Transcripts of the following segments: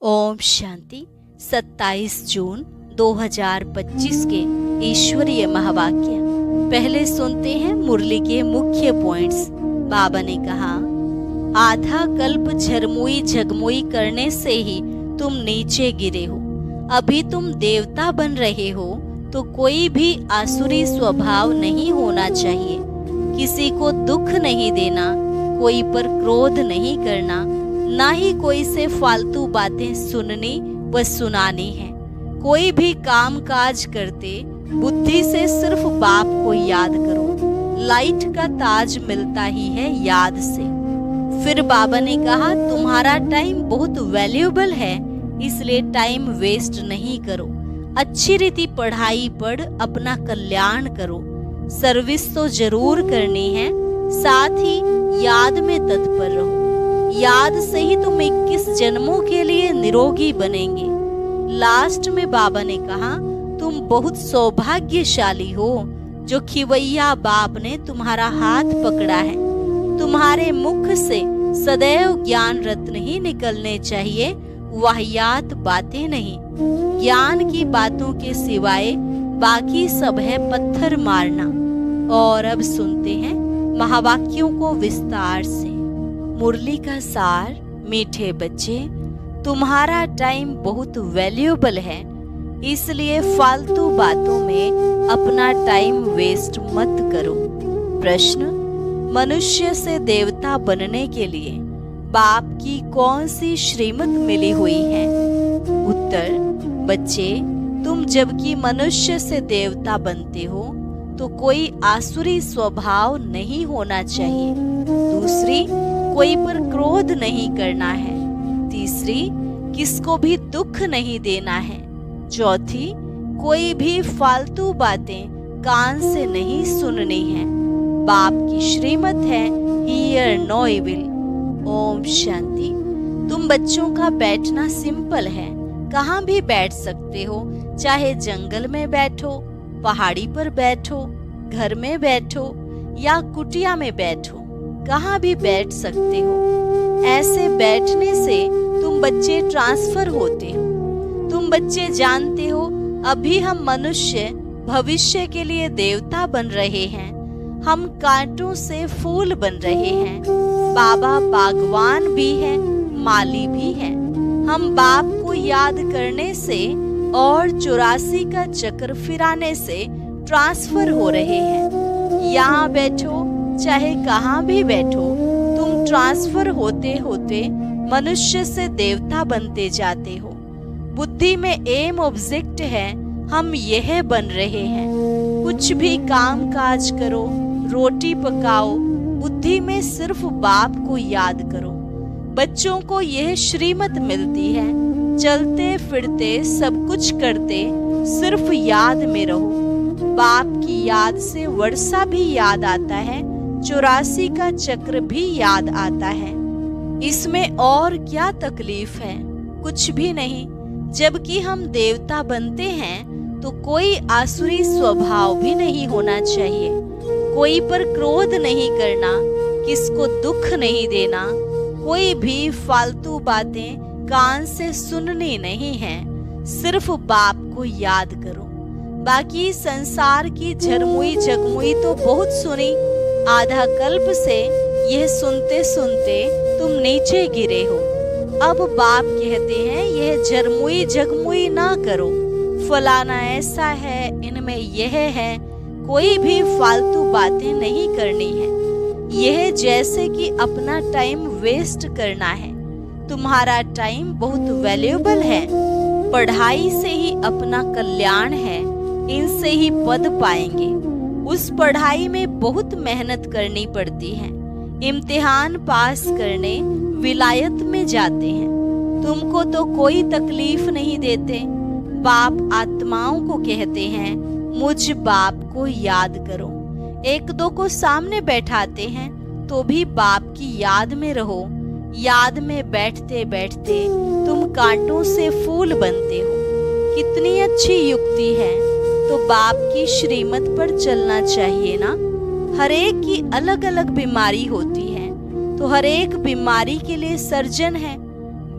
ओम शांति। 27 जून 2025 के ईश्वरीय महावाक्य। पहले सुनते हैं मुरली के मुख्य पॉइंट्स। बाबा ने कहा, आधा कल्प झरमुई झगमुई करने से ही तुम नीचे गिरे हो। अभी तुम देवता बन रहे हो तो कोई भी आसुरी स्वभाव नहीं होना चाहिए। किसी को दुख नहीं देना, कोई पर क्रोध नहीं करना, ना ही कोई से फालतू बातें सुननी व सुनानी है। कोई भी काम काज करते बुद्धि से सिर्फ बाप को याद करो। लाइट का ताज मिलता ही है याद से। फिर बाबा ने कहा, तुम्हारा टाइम बहुत वैल्यूएबल है, इसलिए टाइम वेस्ट नहीं करो। अच्छी रीति पढ़ाई पढ़ अपना कल्याण करो। सर्विस तो जरूर करनी है, साथ ही याद में तत्पर रहो। याद से ही तुम 21 जन्मों के लिए निरोगी बनेंगे। लास्ट में बाबा ने कहा, तुम बहुत सौभाग्यशाली हो जो खिवैया बाप ने तुम्हारा हाथ पकड़ा है। तुम्हारे मुख से सदैव ज्ञान रत्न ही निकलने चाहिए, वाहियात बातें नहीं। ज्ञान की बातों के सिवाय बाकी सब है पत्थर मारना। और अब सुनते हैं महावाक्यों को विस्तार से। मुरली का सार। मीठे बच्चे, तुम्हारा टाइम बहुत वैल्यूएबल है, इसलिए फालतू बातों में अपना टाइम वेस्ट मत करो। प्रश्न, मनुष्य से देवता बनने के लिए बाप की कौन सी श्रीमत मिली हुई है? उत्तर, बच्चे, तुम जबकि मनुष्य से देवता बनते हो तो कोई आसुरी स्वभाव नहीं होना चाहिए। दूसरी, कोई पर क्रोध नहीं करना है। तीसरी, किसको भी दुख नहीं देना है। चौथी, कोई भी फालतू बातें कान से नहीं सुननी है। बाप की श्रीमत है, here no evil. Om Shanti. तुम बच्चों का बैठना सिंपल है, कहाँ भी बैठ सकते हो, चाहे जंगल में बैठो, पहाड़ी पर बैठो, घर में बैठो या कुटिया में बैठो, कहाँ भी बैठ सकते हो। ऐसे बैठने से तुम बच्चे ट्रांसफर होते हो। तुम बच्चे जानते हो, अभी हम मनुष्य भविष्य के लिए देवता बन रहे हैं। हम कांटों से फूल बन रहे हैं। बाबा बागवान भी है, माली भी है। हम बाप को याद करने से और 84 का चक्र फिराने से ट्रांसफर हो रहे हैं। यहाँ बैठो चाहे कहाँ भी बैठो, तुम ट्रांसफर होते होते मनुष्य से देवता बनते जाते हो। बुद्धि में एम ऑब्जेक्ट है, हम यह बन रहे हैं। कुछ भी काम काज करो, रोटी पकाओ, बुद्धि में सिर्फ बाप को याद करो। बच्चों को यह श्रीमत मिलती है, चलते फिरते सब कुछ करते सिर्फ याद में रहो। बाप की याद से वर्षा भी याद आता है, 84 का चक्र भी याद आता है। इसमें और क्या तकलीफ है? कुछ भी नहीं। जबकि हम देवता बनते हैं तो कोई आसुरी स्वभाव भी नहीं होना चाहिए। कोई पर क्रोध नहीं करना, किसको दुख नहीं देना, कोई भी फालतू बातें कान से सुननी नहीं है। सिर्फ बाप को याद करो। बाकी संसार की झरमुई जगमुई तो बहुत सुनी। आधा कल्प से यह सुनते सुनते तुम नीचे गिरे हो। अब बाप कहते हैं, यह झरमुई जगमुई ना करो। फलाना ऐसा है, इनमें यह है, कोई भी फालतू बातें नहीं करनी है। यह जैसे कि अपना टाइम वेस्ट करना है। तुम्हारा टाइम बहुत वैल्यूएबल है। पढ़ाई से ही अपना कल्याण है, इनसे ही पद पाएंगे। उस पढ़ाई में बहुत मेहनत करनी पड़ती है। इम्तिहान पास करने विलायत में जाते हैं। तुमको तो कोई तकलीफ नहीं देते। बाप आत्माओं को कहते हैं, मुझ बाप को याद करो। एक दो को सामने बैठाते हैं तो भी बाप की याद में रहो। याद में बैठते बैठते तुम कांटों से फूल बनते हो। कितनी अच्छी युक्ति है। तो बाप की श्रीमत पर चलना चाहिए ना। हर एक की अलग अलग बीमारी होती है, तो हर एक बीमारी के लिए सर्जन है।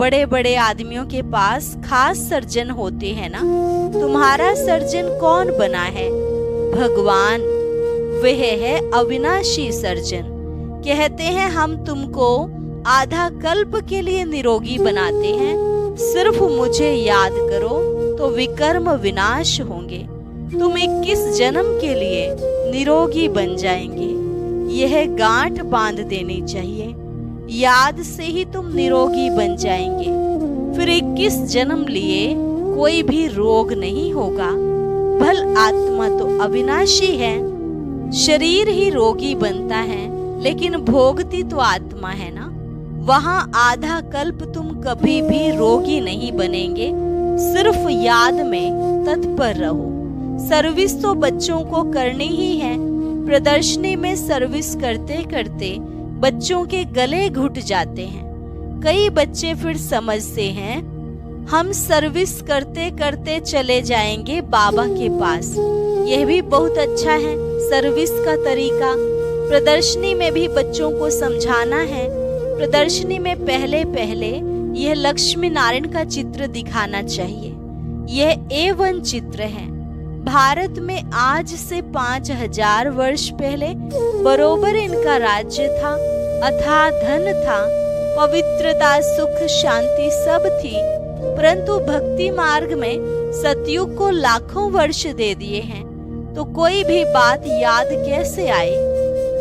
बड़े बड़े आदमियों के पास खास सर्जन होते हैं ना। तुम्हारा सर्जन कौन बना है? भगवान। वह है अविनाशी सर्जन। कहते हैं हम तुमको आधा कल्प के लिए निरोगी बनाते हैं, सिर्फ मुझे याद करो तो विकर्म विनाश होंगे। तुम 21 जन्म के लिए निरोगी बन जाएंगे। यह गांठ बांध देनी चाहिए। याद से ही तुम निरोगी बन जाएंगे। फिर 21 जन्म लिए कोई भी रोग नहीं होगा। भल आत्मा तो अविनाशी है। शरीर ही रोगी बनता है, लेकिन भोगती तो आत्मा है ना। वहां आधा कल्प तुम कभी भी रोगी नहीं बनेंगे। सिर्फ याद में तत्पर रहो। सर्विस तो बच्चों को करनी ही है। प्रदर्शनी में सर्विस करते करते बच्चों के गले घुट जाते हैं। कई बच्चे फिर समझते हैं हम सर्विस करते करते चले जाएंगे बाबा के पास। यह भी बहुत अच्छा है सर्विस का तरीका। प्रदर्शनी में भी बच्चों को समझाना है। प्रदर्शनी में पहले पहले यह लक्ष्मी नारायण का चित्र दिखाना चाहिए। यह A1 चित्र है। भारत में आज से 5000 वर्ष पहले बरोबर इनका राज्य था। अथाह धन था, पवित्रता, सुख, शांति सब थी। परंतु भक्ति मार्ग में सतयुग को लाखों वर्ष दे दिए हैं, तो कोई भी बात याद कैसे आए?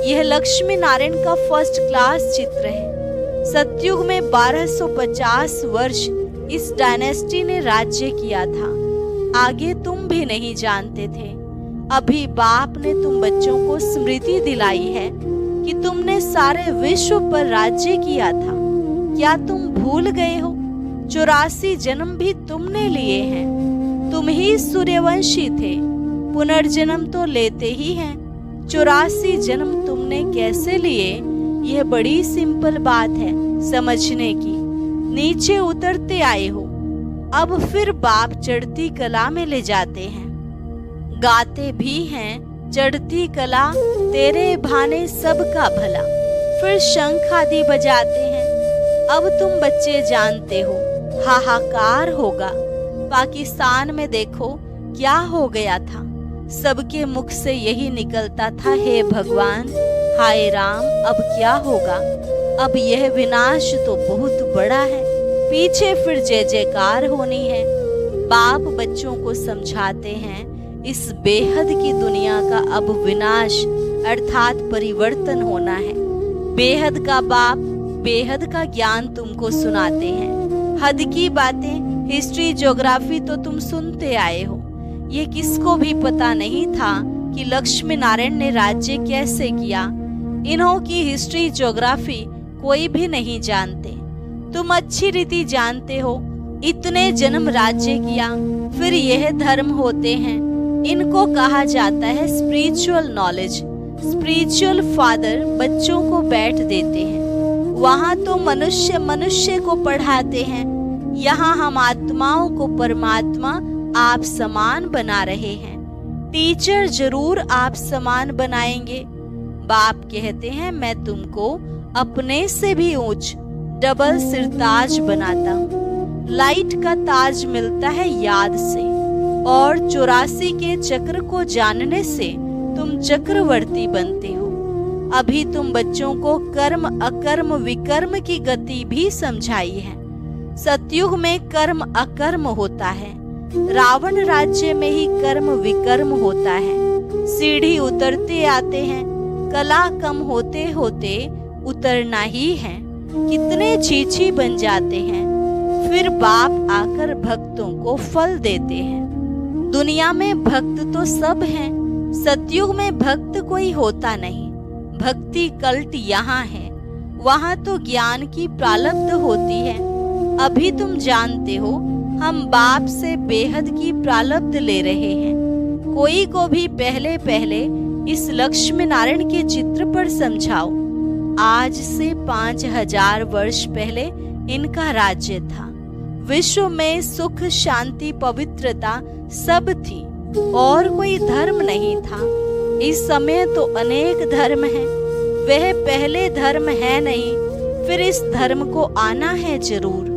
यह लक्ष्मी नारायण का फर्स्ट क्लास चित्र है। सतयुग में 1250 वर्ष इस डायनेस्टी ने राज्य किया था। आगे तुम भी नहीं जानते थे। अभी बाप ने तुम बच्चों को स्मृति दिलाई है कि तुमने सारे विश्व पर राज्य किया था। क्या तुम भूल गए हो? 84 जन्म भी तुमने लिए हैं। तुम ही सूर्यवंशी थे। पुनर्जन्म तो लेते ही हैं। 84 जन्म तुमने कैसे लिए? यह बड़ी सिंपल बात है समझने की। नीचे उतरते आए हो, अब फिर बाप चढ़ती कला में ले जाते हैं। गाते भी हैं चढ़ती कला तेरे भाने सबका भला। फिर शंख आदि बजाते हैं। अब तुम बच्चे जानते हो हाहाकार होगा। पाकिस्तान में देखो क्या हो गया था। सबके मुख से यही निकलता था, हे भगवान, हाय राम, अब क्या होगा? अब यह विनाश तो बहुत बड़ा है। पीछे फिर जय जयकार होनी है। बाप बच्चों को समझाते हैं इस बेहद की दुनिया का अब विनाश अर्थात परिवर्तन होना है। बेहद का बाप बेहद का ज्ञान तुमको सुनाते हैं। हद की बातें हिस्ट्री ज्योग्राफी तो तुम सुनते आए हो। ये किसको भी पता नहीं था कि लक्ष्मी नारायण ने राज्य कैसे किया। इन्हों की हिस्ट्री ज्योग्राफी कोई भी नहीं जानते। तुम अच्छी रीति जानते हो इतने जन्म राज्य किया। फिर यह धर्म होते हैं। इनको कहा जाता है स्पिरिचुअल नॉलेज। स्पिरिचुअल फादर बच्चों को बैठ देते हैं। वहाँ तो मनुष्य मनुष्य को पढ़ाते हैं। यहाँ हम आत्माओं को परमात्मा आप समान बना रहे हैं। टीचर जरूर आप समान बनाएंगे। बाप कहते हैं मैं तुमको अपने से भी ऊंच डबल सिरताज बनाता हूँ। लाइट का ताज मिलता है याद से, और 84 के चक्र को जानने से तुम चक्रवर्ती बनते हो। अभी तुम बच्चों को कर्म अकर्म विकर्म की गति भी समझाई है। सतयुग में कर्म अकर्म होता है। रावण राज्य में ही कर्म विकर्म होता है। सीढ़ी उतरते आते हैं। कला कम होते होते उतरना ही है। कितने छीछी बन जाते हैं। फिर बाप आकर भक्तों को फल देते हैं। दुनिया में भक्त तो सब हैं। सतयुग में भक्त कोई होता नहीं। भक्ति कल्ट यहाँ है। वहाँ तो ज्ञान की प्रालब्ध होती है। अभी तुम जानते हो हम बाप से बेहद की प्रालब्ध ले रहे हैं। कोई को भी पहले पहले इस लक्ष्मी नारायण के चित्र पर समझाओ। आज से 5000 वर्ष पहले इनका राज्य था। विश्व में सुख शांति पवित्रता सब थी और कोई धर्म नहीं था। इस समय तो अनेक धर्म हैं। वह पहले धर्म है नहीं। फिर इस धर्म को आना है जरूर।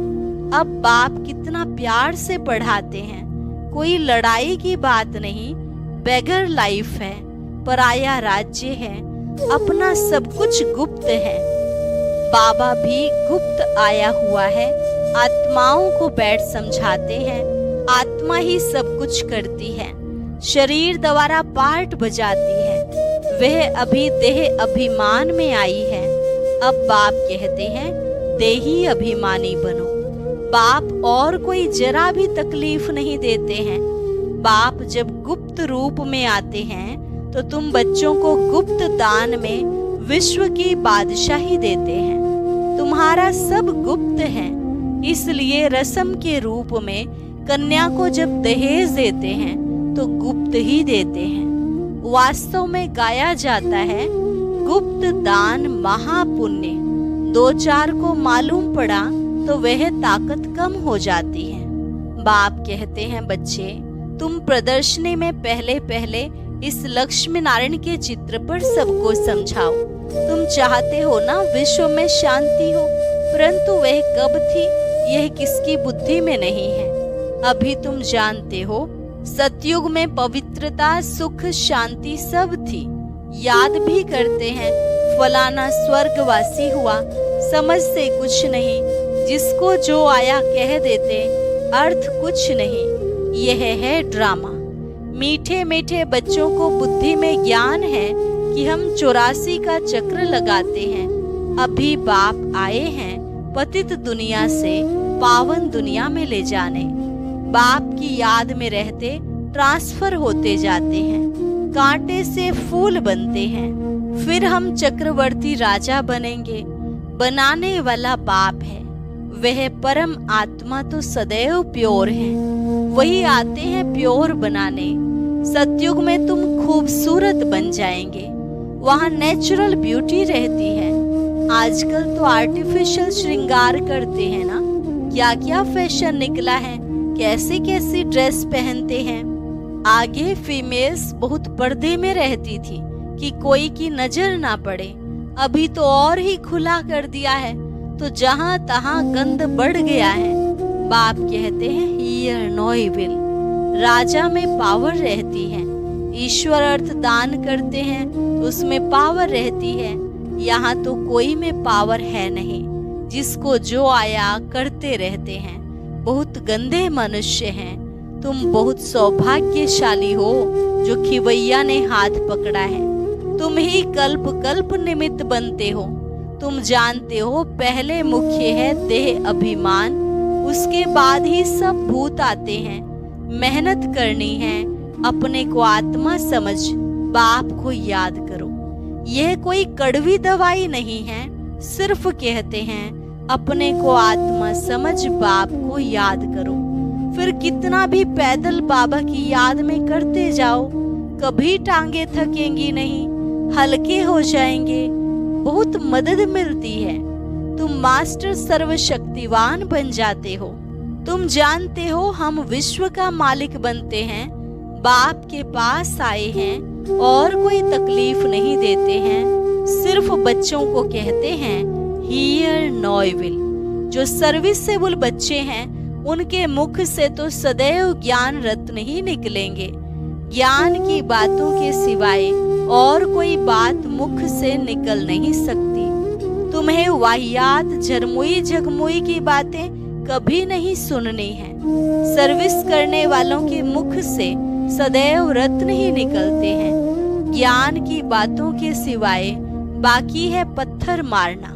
अब बाप कितना प्यार से पढ़ाते हैं। कोई लड़ाई की बात नहीं, बेगर लाइफ है, पराया राज्य है, अपना सब कुछ गुप्त है। बाबा भी गुप्त आया हुआ है, आत्माओं को बैठ समझाते हैं। आत्मा ही सब कुछ करती है, शरीर द्वारा पार्ट बजाती है। वह अभी देह अभिमान में आई है। अब बाप कहते हैं देही अभिमानी बनो। बाप और कोई जरा भी तकलीफ नहीं देते हैं। बाप जब गुप्त रूप में आते हैं तो तुम बच्चों को गुप्त दान में विश्व की बादशाही देते हैं। तुम्हारा सब गुप्त है, इसलिए रस्म के रूप में कन्या को जब दहेज देते हैं तो गुप्त ही देते हैं। वास्तव में गाया जाता है गुप्त दान महापुण्य। दो चार को मालूम पड़ा तो वह ताकत कम हो जाती है। बाप कहते हैं बच्चे, तुम प्रदर्शनी में पहले पहले इस लक्ष्मी नारायण के चित्र पर सबको समझाओ। तुम चाहते हो ना विश्व में शांति हो, परंतु वह कब थी यह किसकी बुद्धि में नहीं है। अभी तुम जानते हो सतयुग में पवित्रता, सुख, शांति सब थी। याद भी करते हैं फलाना स्वर्गवासी हुआ, समझते कुछ नहीं, जिसको जो आया कह देते, अर्थ कुछ नहीं। यह है ड्रामा। मीठे मीठे बच्चों को बुद्धि में ज्ञान है कि हम 84 का चक्र लगाते हैं। अभी बाप आए हैं पतित दुनिया से पावन दुनिया में ले जाने। बाप की याद में रहते ट्रांसफर होते जाते हैं, कांटे से फूल बनते हैं, फिर हम चक्रवर्ती राजा बनेंगे। बनाने वाला बाप है, वह परम आत्मा तो सदैव प्योर है, वही आते हैं प्योर बनाने। सतयुग में तुम खूबसूरत बन जाएंगे, वहाँ नेचुरल ब्यूटी रहती है। आजकल तो आर्टिफिशियल श्रृंगार करते हैं ना, क्या क्या फैशन निकला है, कैसी कैसी ड्रेस पहनते हैं। आगे फीमेल्स बहुत पर्दे में रहती थी कि कोई की नजर ना पड़े, अभी तो और ही खुला कर दिया है, तो जहां तहां गंद बढ़ गया है। बाप कहते हैं हियर नो इविल। राजा में पावर रहती है, ईश्वर अर्थ दान करते हैं तो उसमें पावर रहती है। यहाँ तो कोई में पावर है नहीं, जिसको जो आया करते रहते हैं। बहुत गंदे मनुष्य हैं। तुम बहुत सौभाग्यशाली हो जो खिवैया ने हाथ पकड़ा है। तुम ही कल्प कल्प निमित्त बनते हो। तुम जानते हो पहले मुख्य है देह अभिमान, उसके बाद ही सब भूत आते हैं। मेहनत करनी है, अपने को आत्मा समझ, बाप को याद करो। यह कोई कड़वी दवाई नहीं है, सिर्फ कहते हैं अपने को आत्मा समझ, बाप को याद करो। फिर कितना भी पैदल बाबा की याद में करते जाओ, कभी टांगे थकेंगी नहीं, हल्के हो जाएंगे, बहुत मदद मिलती है। तुम मास्टर सर्वशक्तिवान बन जाते हो। तुम जानते हो हम विश्व का मालिक बनते हैं। बाप के पास आए हैं और कोई तकलीफ नहीं देते हैं, सिर्फ बच्चों को कहते हैं हियर नो इविल। जो सर्विसेबल बच्चे हैं उनके मुख से तो सदैव ज्ञान रत्न ही निकलेंगे। ज्ञान की बातों के सिवाय और कोई बात मुख से निकल नहीं सकती। तुम्हें वाहियात झरमुई झगमुई की बातें कभी नहीं सुननी है। सर्विस करने वालों के मुख से सदैव रत्न ही निकलते हैं। ज्ञान की बातों के सिवाय बाकी है पत्थर मारना।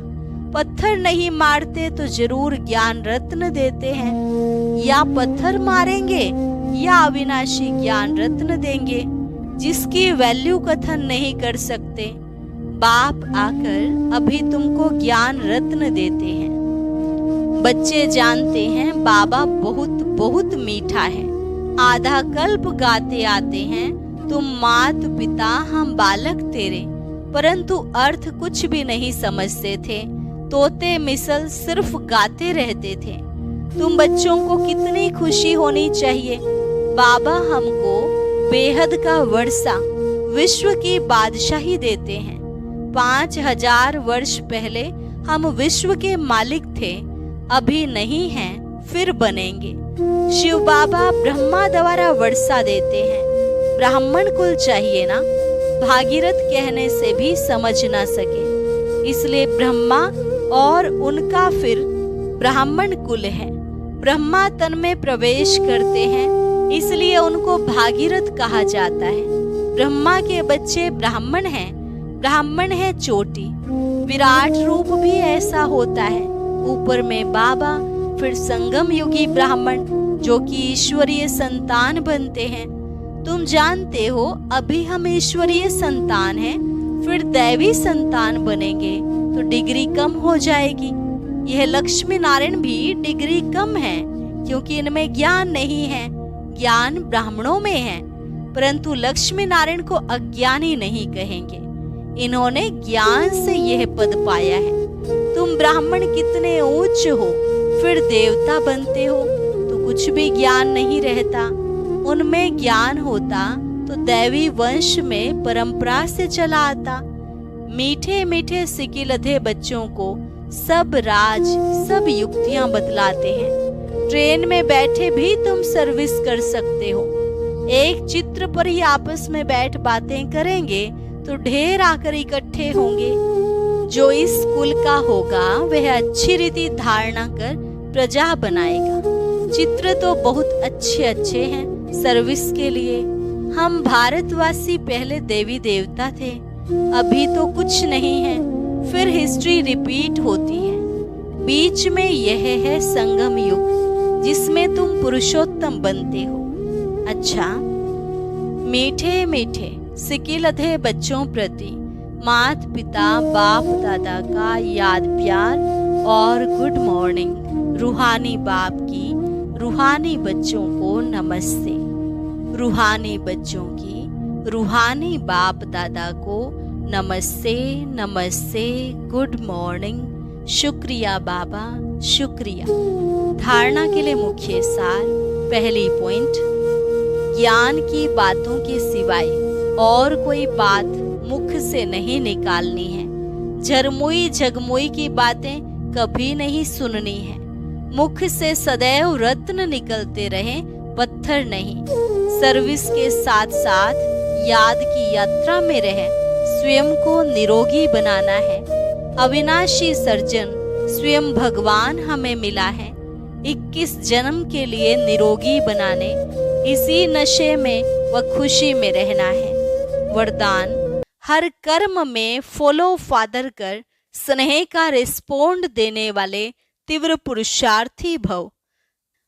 पत्थर नहीं मारते तो जरूर ज्ञान रत्न देते हैं। या पत्थर मारेंगे या अविनाशी ज्ञान रत्न देंगे, जिसकी वैल्यू कथन नहीं कर सकते। बाप आकर अभी तुमको ज्ञान रत्न देते हैं। बच्चे जानते हैं बाबा बहुत बहुत मीठा है। आधा कल्प गाते आते हैं तुम मात पिता हम बालक तेरे, परंतु अर्थ कुछ भी नहीं समझते थे। तोते मिसल सिर्फ गाते रहते थे। तुम बच्चों को कितनी खुशी होनी चाहिए। बाबा हमको बेहद का वर्षा विश्व की बादशाही देते हैं। 5000 वर्ष पहले हम विश्व के मालिक थे, अभी नहीं हैं, फिर बनेंगे। शिव बाबा ब्रह्मा द्वारा वर्षा देते हैं। ब्राह्मण कुल चाहिए ना, भागीरथ कहने से भी समझ ना सके, इसलिए ब्रह्मा और उनका फिर ब्राह्मण कुल है। ब्रह्मा तन में प्रवेश करते हैं, इसलिए उनको भागीरथ कहा जाता है। ब्रह्मा के बच्चे ब्राह्मण हैं, ब्राह्मण है चोटी। विराट रूप भी ऐसा होता है, ऊपर में बाबा, फिर संगम युगी ब्राह्मण जो कि ईश्वरीय संतान बनते हैं। तुम जानते हो अभी हम ईश्वरीय संतान हैं, फिर दैवी संतान बनेंगे तो डिग्री कम हो जाएगी। यह लक्ष्मी नारायण भी डिग्री कम है, क्योंकि इनमें ज्ञान नहीं है, ज्ञान ब्राह्मणों में है, परंतु लक्ष्मी नारायण को अज्ञानी नहीं कहेंगे, इन्होंने ज्ञान से यह पद पाया है। तुम ब्राह्मण कितने उच्च हो, फिर देवता बनते हो तो कुछ भी ज्ञान नहीं रहता। उनमें ज्ञान होता तो दैवी वंश में परंपरा से चला आता। मीठे मीठे सिकिलधे बच्चों को सब राज, सब युक्तियां बतलाते हैं। ट्रेन में बैठे भी तुम सर्विस कर सकते हो। एक चित्र पर ही आपस में बैठ बातें करेंगे तो ढेर आकर इकट्ठे होंगे। जो इस कुल का होगा वह अच्छी रीति धारणा कर प्रजा बनाएगा। चित्र तो बहुत अच्छे अच्छे हैं सर्विस के लिए। हम भारतवासी पहले देवी देवता थे, अभी तो कुछ नहीं है, फिर हिस्ट्री रिपीट होती है। बीच में यह है संगम युग, जिसमें तुम पुरुषोत्तम बनते हो। अच्छा, मीठे मीठे सिकिलधे बच्चों प्रति माता पिता बाप दादा का याद प्यार और गुड मॉर्निंग। रूहानी बाप की रूहानी बच्चों को नमस्ते। रूहानी बच्चों की रूहानी बाप दादा को नमस्ते नमस्ते, गुड मॉर्निंग, शुक्रिया बाबा, शुक्रिया। धारणा के लिए मुख्य सार। पहली पॉइंट, ज्ञान की बातों के सिवाय और कोई बात मुख से नहीं निकालनी है। झरमुई झगमुई की बातें कभी नहीं सुननी है। मुख से सदैव रत्न निकलते रहे, पत्थर नहीं। सर्विस के साथ साथ याद की यात्रा में रहे, स्वयं को निरोगी बनाना है। अविनाशी सर्जन स्वयं भगवान हमें मिला है 21 जन्म के लिए निरोगी बनाने, इसी नशे में व खुशी में रहना है। वरदान, हर कर्म में फॉलो फादर कर स्नेह का रिस्पोंड देने वाले तीव्र पुरुषार्थी भव।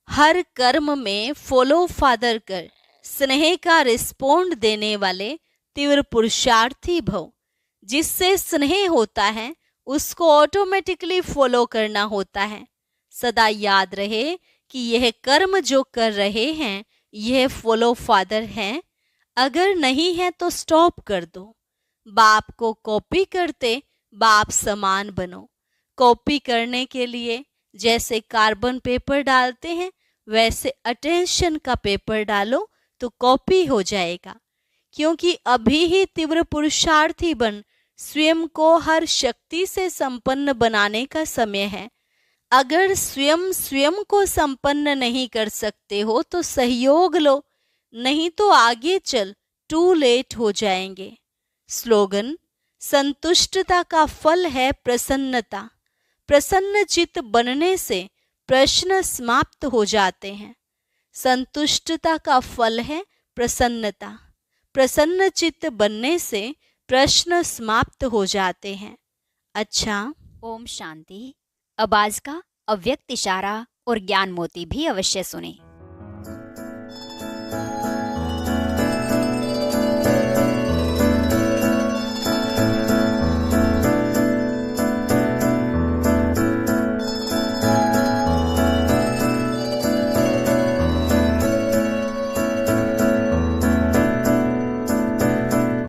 हर कर्म में फॉलो फादर कर स्नेह का रिस्पोंड देने वाले तीव्र पुरुषार्थी भव। जिससे स्नेह होता है उसको ऑटोमेटिकली फॉलो करना होता है। सदा याद रहे कि यह कर्म जो कर रहे हैं यह फॉलो फादर हैं। अगर नहीं है तो स्टॉप कर दो। बाप को कॉपी करते बाप समान बनो। कॉपी करने के लिए जैसे कार्बन पेपर डालते हैं वैसे अटेंशन का पेपर डालो तो कॉपी हो जाएगा। क्योंकि अभी ही तीव्र पुरुषार्थी बन स्वयं को हर शक्ति से संपन्न बनाने का समय है। अगर स्वयं को संपन्न नहीं कर सकते हो तो सहयोग लो, नहीं तो आगे चल टू लेट हो जाएंगे। स्लोगन, संतुष्टता का फल है प्रसन्नता। प्रसन्न चित्त बनने से प्रश्न समाप्त हो जाते हैं। संतुष्टता का फल है प्रसन्नता। प्रसन्न चित्त बनने से प्रश्न समाप्त हो जाते हैं। अच्छा, ओम शांति। अब आज का अव्यक्त इशारा और ज्ञान मोती भी अवश्य सुने।